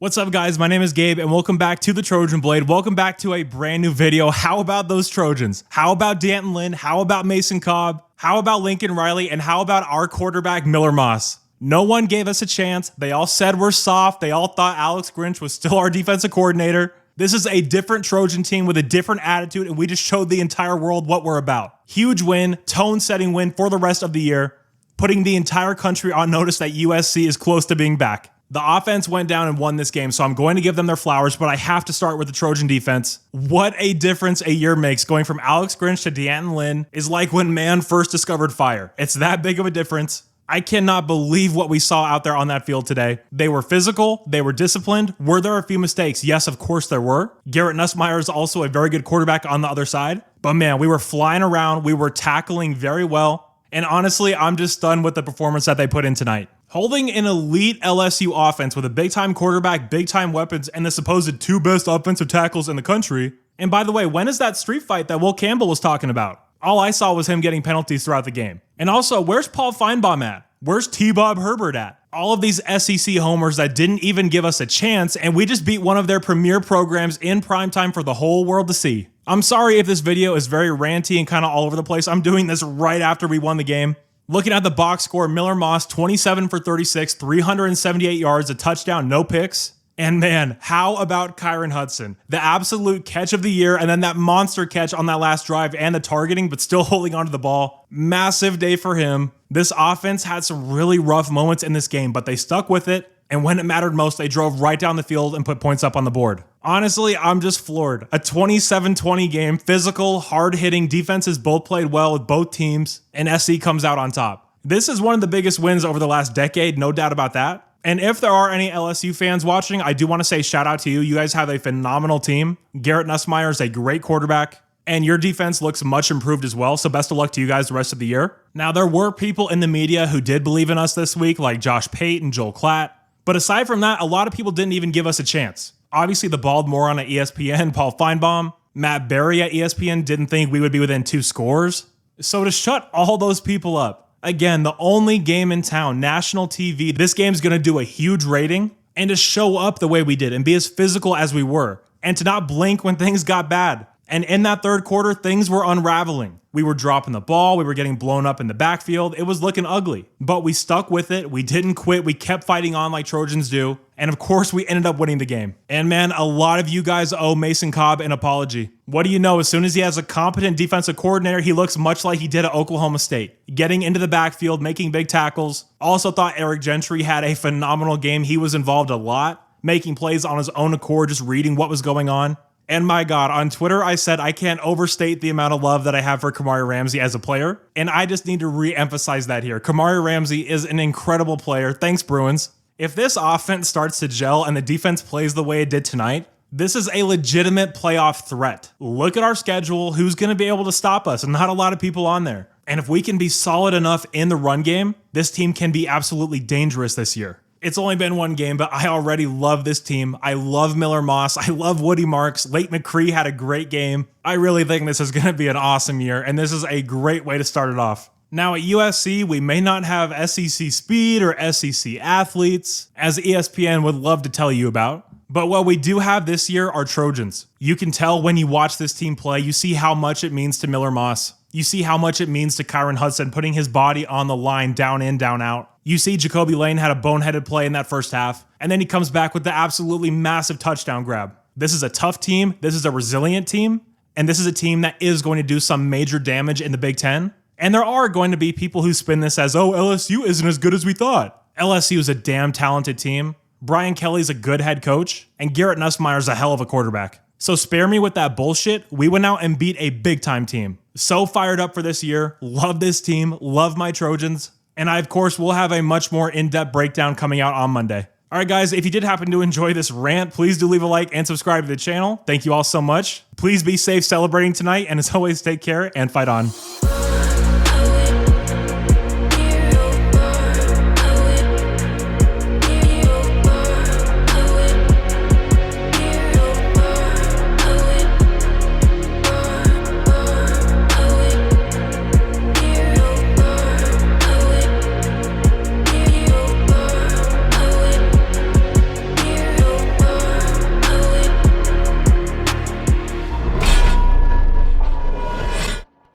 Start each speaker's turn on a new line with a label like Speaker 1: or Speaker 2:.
Speaker 1: What's up, guys? My name is Gabe and welcome back to the Trojan Blade. Welcome back to a brand new video. How about those Trojans? How about D'Anton Lynn? How about Mason Cobb? How about Lincoln Riley? And how about our quarterback, Miller Moss? No one gave us a chance. They all said we're soft. They all thought Alex Grinch was still our defensive coordinator. This is a different Trojan team with a different attitude, and we just showed the entire world what we're about. Huge win, tone-setting win for the rest of the year, putting the entire country on notice that USC is close to being back. The offense went down and won this game, so I'm going to give them their flowers, but I have to start with the Trojan defense. What a difference a year makes. Going from Alex Grinch to D'Anton Lynn is like when man first discovered fire. It's that big of a difference. I cannot believe what we saw out there on that field today. They were physical. They were disciplined. Were there a few mistakes? Yes, of course there were. Garrett Nussmeier is also a very good quarterback on the other side. But man, we were flying around. We were tackling very well. And honestly, I'm just stunned with the performance that they put in tonight. Holding an elite LSU offense with a big-time quarterback, big-time weapons, and the supposed two best offensive tackles in the country. And by the way, when is that street fight that Will Campbell was talking about? All I saw was him getting penalties throughout the game. And also, where's Paul FINEBAUM at? Where's T-Bob Herbert at? All of these SEC homers that didn't even give us a chance, and we just beat one of their premier programs in primetime for the whole world to see. I'm sorry if this video is very ranty and kind of all over the place. I'm doing this right after we won the game. Looking at the box score, Miller Moss, 27 for 36, 378 yards, a touchdown, no picks. And man, how about Kyron Hudson? The absolute catch of the year, and then that monster catch on that last drive and the targeting, but still holding onto the ball. Massive day for him. This offense had some really rough moments in this game, but they stuck with it. And when it mattered most, they drove right down the field and put points up on the board. Honestly, I'm just floored. A 27-20 game, physical, hard-hitting, defenses both played well with both teams, and SC comes out on top. This is one of the biggest wins over the last decade, no doubt about that. And if there are any LSU fans watching, I do want to say shout out to you. You guys have a phenomenal team. Garrett Nussmeier is a great quarterback, and your defense looks much improved as well, so best of luck to you guys the rest of the year. Now, there were people in the media who did believe in us this week, like Josh Pate and Joel Klatt. But aside from that, a lot of people didn't even give us a chance. Obviously, the bald moron at ESPN, Paul FINEBAUM, Matt Berry at ESPN didn't think we would be within 2 scores. So to shut all those people up, again, the only game in town, national TV, this game's going to do a huge rating, and to show up the way we did and be as physical as we were, and to not blink when things got bad. And in that third quarter, things were unraveling. We were dropping the ball. We were getting blown up in the backfield. It was looking ugly, but we stuck with it. We didn't quit. We kept fighting on like Trojans do. And of course, we ended up winning the game. And man, a lot of you guys owe Mason Cobb an apology. What do you know? As soon as he has a competent defensive coordinator, he looks much like he did at Oklahoma State. Getting into the backfield, making big tackles. Also thought Eric Gentry had a phenomenal game. He was involved a lot, making plays on his own accord, just reading what was going on. And my God, on Twitter, I said I can't overstate the amount of love that I have for Kamari Ramsey as a player. And I just need to re-emphasize that here. Kamari Ramsey is an incredible player. Thanks, Bruins. If this offense starts to gel and the defense plays the way it did tonight, this is a legitimate playoff threat. Look at our schedule. Who's going to be able to stop us? Not a lot of people on there. And if we can be solid enough in the run game, this team can be absolutely dangerous this year. It's only been one game, but I already love this team. I love Miller Moss. I love Woody Marks. Lake McCree had a great game. I really think this is going to be an awesome year, and this is a great way to start it off. Now at USC, we may not have SEC speed or SEC athletes, as ESPN would love to tell you about. But what we do have this year are Trojans. You can tell when you watch this team play, you see how much it means to Miller Moss. You see how much it means to Kyron Hudson putting his body on the line, down in, down out. You see Jacoby Lane had a boneheaded play in that first half, and then he comes back with the absolutely massive touchdown grab. This is a tough team, this is a resilient team, and this is a team that is going to do some major damage in the Big Ten. And there are going to be people who spin this as, oh, LSU isn't as good as we thought. LSU is a damn talented team. Brian Kelly's a good head coach, and Garrett Nussmeier's a hell of a quarterback. So spare me with that bullshit. We went out and beat a big-time team. So fired up for this year. Love this team. Love my Trojans. And I, of course, will have a much more in-depth breakdown coming out on Monday. All right, guys, if you did happen to enjoy this rant, please do leave a like and subscribe to the channel. Thank you all so much. Please be safe celebrating tonight. And as always, take care and fight on.